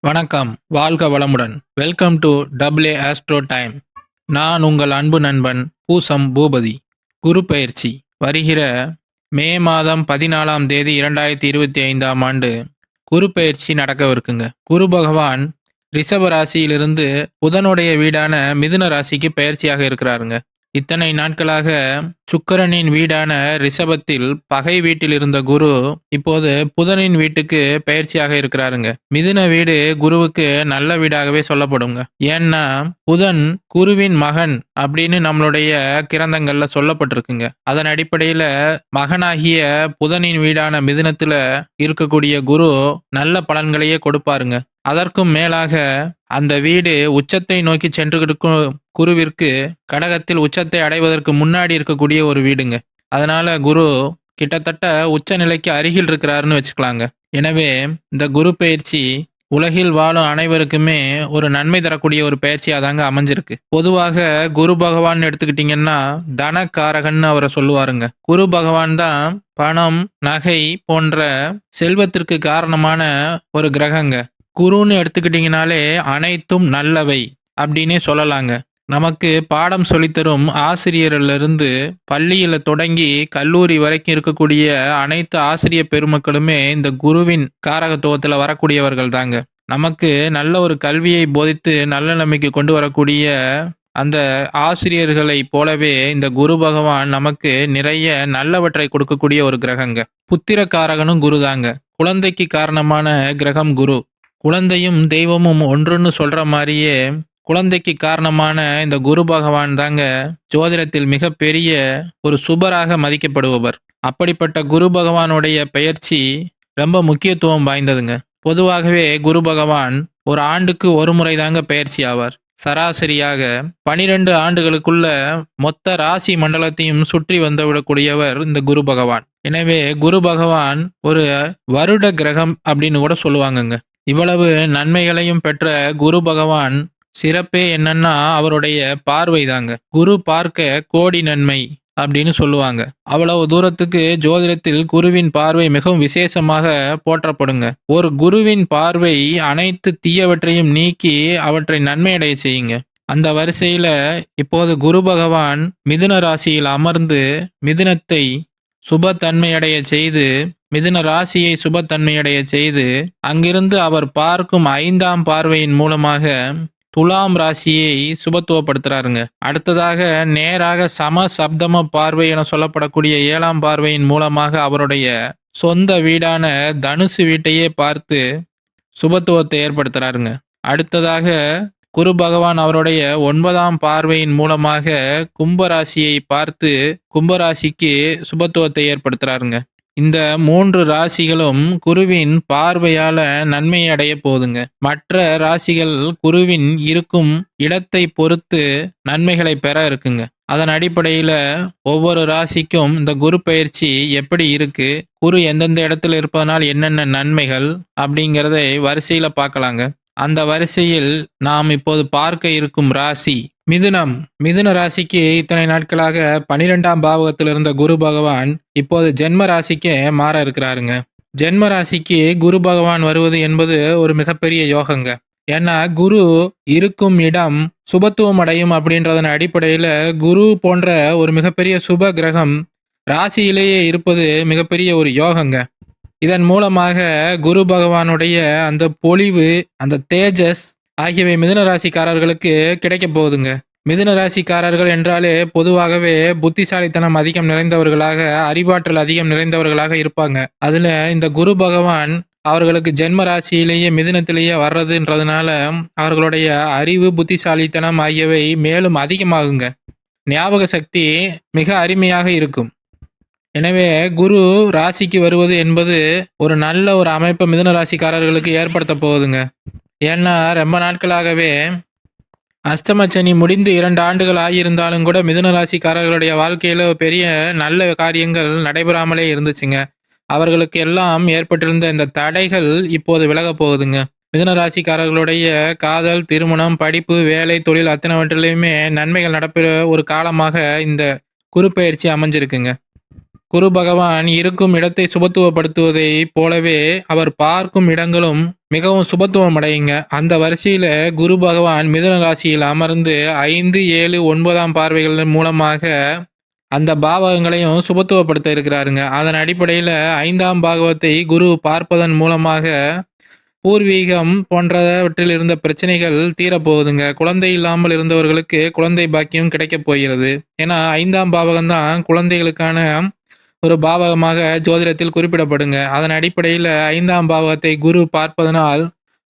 வணக்கம். வாழ்க வளமுடன். Welcome to AA astro time. நான் உங்கள் அன்பு நண்பன் பூசம் பூபதி. குரு பெயர்ச்சி வருகிற மே மாதம் 14ஆம் தேதி 2025ஆம் ஆண்டு குரு பெயர்ச்சி நடக்கவிருக்குங்க. குரு பகவான் ரிஷப ராசியிலிருந்து புதனுடைய வீடான மிதுன ராசிக்கு பெயர்ச்சியாக இருக்கிறாருங்க. இத்தனை நாட்களாக சுக்கிரனின் வீடான ரிஷபத்தில் பகை வீட்டில் இருந்த குரு இப்போது புதனின் வீட்டுக்கு பெயர்ச்சியாக இருக்கிறாருங்க. மிதுன வீடு குருவுக்கு நல்ல வீடாகவே சொல்லப்படுங்க. ஏன்னா புதன் குருவின் மகன் அப்படின்னு நம்மளுடைய கிரந்தங்கள்ல சொல்லப்பட்டிருக்குங்க. அதன் அடிப்படையில மகனாகிய புதனின் வீடான மிதுனத்துல இருக்கக்கூடிய குரு நல்ல பலன்களையே கொடுப்பாருங்க. அதற்கும் மேலாக அந்த வீடு உச்சத்தை நோக்கி சென்று இருக்கும் குருவிற்கு கடகத்தில் உச்சத்தை அடைவதற்கு முன்னாடி இருக்கக்கூடிய ஒரு வீடுங்க. அதனால குரு கிட்டத்தட்ட உச்ச நிலைக்கு அருகில் இருக்கிறாருன்னு வச்சுக்கலாங்க. எனவே இந்த குரு பெயர்ச்சி உலகில் வாழும் அனைவருக்குமே ஒரு நன்மை தரக்கூடிய ஒரு பயிற்சியா தாங்க அமைஞ்சிருக்கு. பொதுவாக குரு பகவான் எடுத்துக்கிட்டீங்கன்னா தனக்காரகன்னு அவரை சொல்லுவாருங்க. குரு பகவான் தான் பணம், நகை போன்ற செல்வத்திற்கு காரணமான ஒரு கிரகங்க. குருன்னு எடுத்துக்கிட்டீங்கனாலே அனைத்தும் நல்லவை அப்படின்னே சொல்லலாங்க. நமக்கு பாடம் சொல்லித்தரும் ஆசிரியரிலிருந்து பள்ளியில தொடங்கி கல்லூரி வரைக்கும் இருக்கக்கூடிய அனைத்து ஆசிரிய பெருமக்களுமே இந்த குருவின் காரகத்துவத்துல வரக்கூடியவர்கள் தாங்க. நமக்கு நல்ல ஒரு கல்வியை போதித்து நல்ல நிலைமைக்கு கொண்டு வரக்கூடிய அந்த ஆசிரியர்களை போலவே இந்த குரு பகவான் நமக்கு நிறைய நல்லவற்றை கொடுக்கக்கூடிய ஒரு கிரகங்க. புத்திரக்காரகனும் குரு தாங்க. குழந்தைக்கு காரணமான கிரகம் குரு. குழந்தையும் தெய்வமும் ஒன்றுன்னு சொல்ற மாதிரியே குழந்தைக்கு காரணமான இந்த குரு பகவான் தாங்க ஜோதிடத்தில் மிகப்பெரிய ஒரு சுபராக மதிக்கப்படுபவர். அப்படிப்பட்ட குரு பகவானுடைய பெயர்ச்சி ரொம்ப முக்கியத்துவம் வாய்ந்ததுங்க. பொதுவாகவே குரு பகவான் ஒரு ஆண்டுக்கு ஒரு முறை தாங்க பெயர்ச்சி ஆவார். சராசரியாக 12 ஆண்டுகளுக்குள்ள மொத்த ராசி மண்டலத்தையும் சுற்றி வந்துவிடக்கூடியவர் இந்த குரு பகவான். எனவே குரு பகவான் ஒரு வருட கிரகம் அப்படின்னு கூட சொல்லுவாங்கங்க. இவ்வளவு நன்மைகளையும் பெற்ற குரு பகவான் சிறப்பே என்னன்னா அவருடைய பார்வை தாங்க. குரு பார்க்க கோடி நன்மை அப்படின்னு சொல்லுவாங்க. அவ்வளவு தூரத்துக்கு ஜோதிடத்தில் குருவின் பார்வை மிகவும் விசேஷமாக போற்றப்படுங்க. ஒரு குருவின் பார்வை அனைத்து தீயவற்றையும் நீக்கி அவற்றை நன்மையடைய செய்யுங்க. அந்த வரிசையில இப்போது குரு பகவான் மிதுன ராசியில் அமர்ந்து மிதுனத்தை சுபத்தன்மையடைய செய்து மிதுன ராசியை சுபத்தன்மையடைய செய்து அங்கிருந்து அவர் பார்க்கும் 5ஆம் பார்வையின் மூலமாக துலாம் ராசியை சுபத்துவப்படுத்துறாருங்க. அடுத்ததாக நேராக சம சப்தம பார்வை என சொல்லப்படக்கூடிய 7ஆம் பார்வையின் மூலமாக அவருடைய சொந்த வீடான தனுசு வீட்டையே பார்த்து சுபத்துவத்தை ஏற்படுத்துறாருங்க. அடுத்ததாக குரு பகவான் அவருடைய 9ஆம் பார்வையின் மூலமாக கும்பராசியை பார்த்து கும்பராசிக்கு சுபத்துவத்தை ஏற்படுத்துறாருங்க. இந்த 3 ராசிகளும் குருவின் பார்வையால நன்மை அடைய போகுதுங்க. மற்ற ராசிகள் குருவின் இருக்கும் இடத்தை பொறுத்து நன்மைகளை பெற இருக்குங்க. அதன் அடிப்படையில ஒவ்வொரு ராசிக்கும் இந்த குரு பெயர்ச்சி எப்படி இருக்கு, குரு எந்தெந்த இடத்துல இருப்பதனால் என்னென்ன நன்மைகள் அப்படிங்கிறதை வரிசையில பார்க்கலாங்க. அந்த வரிசையில் நாம் இப்போது பார்க்க இருக்கும் ராசி மிதுனம். மிதுன ராசிக்கு இத்தனை நாட்களாக 12ஆம் பாவகத்தில் இருந்த குரு பகவான் இப்போது ஜென்ம ராசிக்கு மாற இருக்கிறாருங்க. ஜென்ம ராசிக்கு குரு பகவான் வருவது என்பது ஒரு மிகப்பெரிய யோகங்க. ஏன்னா குரு இருக்கும் இடம் சுபத்துவம் அடையும் அப்படின்றதன் அடிப்படையில குரு போன்ற ஒரு மிகப்பெரிய சுப கிரகம் ராசியிலேயே இருப்பது மிகப்பெரிய ஒரு யோகங்க. இதன் மூலமாக குரு பகவானுடைய அந்த பொலிவு, அந்த தேஜஸ் ஆகியவை மிதுன ராசிக்காரர்களுக்கு கிடைக்க போகுதுங்க. மிதுன ராசிக்காரர்கள் என்றாலே பொதுவாகவே புத்திசாலித்தனம் அதிகம் நிறைந்தவர்களாக, அறிவாற்றல் அதிகம் நிறைந்தவர்களாக இருப்பாங்க. அதுல இந்த குரு பகவான் அவர்களுக்கு ஜென்ம ராசியிலேயே மிதுனத்திலேயே வர்றதுன்றதுனால அவர்களுடைய அறிவு, புத்திசாலித்தனம் ஆகியவை மேலும் அதிகமாகுங்க. ஞாபக சக்தி மிக அருமையாக இருக்கும். எனவே குரு ராசிக்கு வருவது என்பது ஒரு நல்ல ஒரு அமைப்பை மிதுன ராசிக்காரர்களுக்கு ஏற்படுத்த போகுதுங்க. ஏன்னா ரொம்ப நாட்களாகவே அஷ்டமச்சனி முடிந்து 2 ஆண்டுகள் ஆகியிருந்தாலும் கூட மிதுன ராசிக்காரர்களுடைய வாழ்க்கையில பெரிய நல்ல காரியங்கள் நடைபெறாமலே இருந்துச்சுங்க. அவர்களுக்கு எல்லாம் ஏற்பட்டிருந்த இந்த தடைகள் இப்போது விலக போகுதுங்க. மிதுன ராசிக்காரர்களுடைய காதல், திருமணம், படிப்பு, வேலை, தொழில் அத்தனைவற்றிலையுமே நன்மைகள் நடப்பெற ஒரு காலமாக இந்த குரு பெயர்ச்சி அமைஞ்சிருக்குங்க. குரு பகவான் இருக்கும் இடத்தை சுபத்துவப்படுத்துவதை போலவே அவர் பார்க்கும் இடங்களும் மிகவும் சுபத்துவம் அடையுங்க. அந்த வரிசையில குரு பகவான் மிதுன ராசியில் அமர்ந்து 5, 7, 9ஆம் பார்வைகள் மூலமாக அந்த பாவகங்களையும் சுபத்துவப்படுத்த இருக்கிறாருங்க. அதன் அடிப்படையில 5ஆம் பாகவத்தை குரு பார்ப்பதன் மூலமாக பூர்வீகம் போன்றவற்றில் இருந்த பிரச்சனைகள் தீரப்போகுதுங்க. குழந்தை இல்லாமல் இருந்தவர்களுக்கு குழந்தை பாக்கியம் கிடைக்கப் போகிறது. ஏன்னா 5ஆம் பாவகம் தான் குழந்தைகளுக்கான ஒரு பாவகமாக ஜோதிடத்தில் குறிப்பிடப்படுங்க. அதன் அடிப்படையில் 5ஆம் பாவகத்தை குரு பார்ப்பதனால்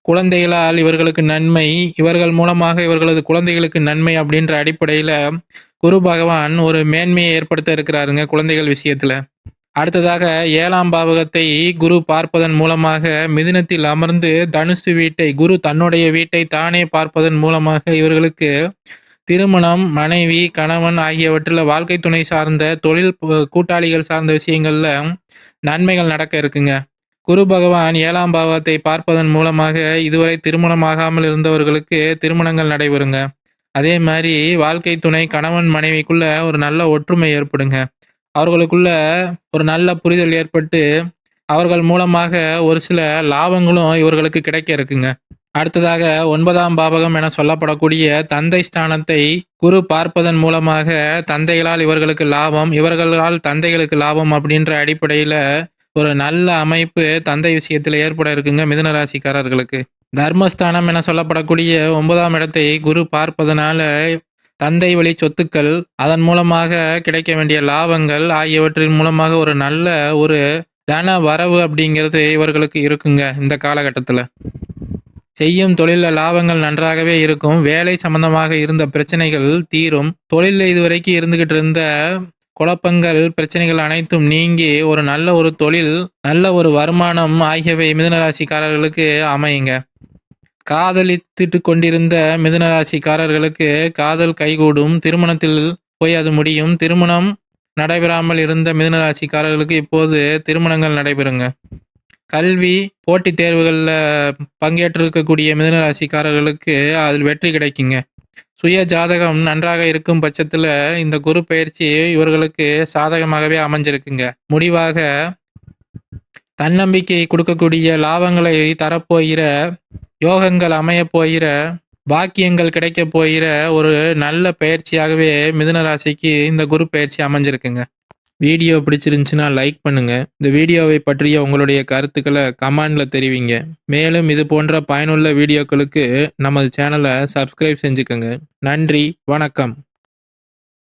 குழந்தைகளால் இவர்களுக்கு நன்மை, இவர்கள் மூலமாக இவர்களது குழந்தைகளுக்கு நன்மை அப்படின்ற அடிப்படையில் குரு பகவான் ஒரு மேன்மையை ஏற்படுத்த இருக்கிறாருங்க குழந்தைகள் விஷயத்துல. அடுத்ததாக 7ஆம் பாவகத்தை குரு பார்ப்பதன் மூலமாக மிதுனத்தில் அமர்ந்து தனுசு வீட்டை குரு தன்னுடைய வீட்டை தானே பார்ப்பதன் மூலமாக இவர்களுக்கு திருமணம், மனைவி, கணவன் ஆகியவற்றில் வாழ்க்கை துணை சார்ந்த தொழில் கூட்டாளிகள் சார்ந்த விஷயங்கள்ல நன்மைகள் நடக்க இருக்குங்க. குரு பகவான் 7ஆம் பாவத்தை பார்ப்பதன் மூலமாக இதுவரை திருமணம் ஆகாமல் இருந்தவர்களுக்கு திருமணங்கள் நடைபெறுங்க. அதே மாதிரி வாழ்க்கை துணை கணவன் மனைவிக்குள்ள ஒரு நல்ல ஒற்றுமை ஏற்படுங்க. அவர்களுக்குள்ள ஒரு நல்ல புரிதல் ஏற்பட்டு அவர்கள் மூலமாக ஒரு சில லாபங்களும் இவர்களுக்கு கிடைக்க இருக்குங்க. அடுத்ததாக 9ஆம் பாவகம் என சொல்லப்படக்கூடிய தந்தை ஸ்தானத்தை குரு பார்ப்பதன் மூலமாக தந்தைகளால் இவர்களுக்கு லாபம், இவர்களால் தந்தைகளுக்கு லாபம் அப்படின்ற அடிப்படையில ஒரு நல்ல அமைப்பு தந்தை விஷயத்தில் ஏற்பட இருக்குங்க மிதுன ராசிக்காரர்களுக்கு. தர்மஸ்தானம் என சொல்லப்படக்கூடிய 9ஆம் இடத்தை குரு பார்ப்பதனால தந்தை வழி சொத்துக்கள், அதன் மூலமாக கிடைக்க வேண்டிய லாபங்கள் ஆகியவற்றின் மூலமாக ஒரு நல்ல ஒரு தன வரவு அப்படிங்கிறது இவர்களுக்கு இருக்குங்க. இந்த காலகட்டத்தில் செய்யும் தொழிலில் லாபங்கள் நன்றாகவே இருக்கும். வேலை சம்பந்தமாக இருந்த பிரச்சனைகள் தீரும். தொழிலில் இதுவரைக்கும் இருந்துகிட்டு இருந்த குழப்பங்கள், பிரச்சனைகள் அனைத்தும் நீங்கி ஒரு நல்ல ஒரு தொழில், நல்ல ஒரு வருமானம் ஆகியவை மிதுனராசிக்காரர்களுக்கு அமையுங்க. காதலித்துட்டு கொண்டிருந்த மிதுனராசிக்காரர்களுக்கு காதல் கைகூடும். திருமணத்தில் போய் அது முடியும். திருமணம் நடைபெறாமல் இருந்த மிதுனராசிக்காரர்களுக்கு இப்போது திருமணங்கள் நடைபெறுங்க. கல்வி, போட்டித் தேர்வுகளில் பங்கேற்றிருக்கக்கூடிய மிதுனராசிக்காரர்களுக்கு அதில் வெற்றி கிடைக்குங்க. சுய ஜாதகம் நன்றாக இருக்கும் பட்சத்தில் இந்த குரு பயிற்சி இவர்களுக்கு சாதகமாகவே அமைஞ்சிருக்குங்க. முடிவாக தன்னம்பிக்கை கொடுக்கக்கூடிய லாபங்களை தரப்போகிற, யோகங்கள் அமையப் போகிற, பாக்கியங்கள் கிடைக்கப் போகிற ஒரு நல்ல பயிற்சியாகவே மிதுன ராசிக்கு இந்த குரு பயிற்சி அமைஞ்சிருக்குங்க. வீடியோ பிடிச்சிருந்துச்சுன்னா லைக் பண்ணுங்க. இந்த வீடியோவை பற்றிய உங்களுடைய கருத்துக்களை கமெண்ட்ல தெரிவிங்க. மேலும் இது போன்ற பயனுள்ள வீடியோக்களுக்கு நமது சேனலை சப்ஸ்கிரைப் செஞ்சுக்கோங்க. நன்றி, வணக்கம்.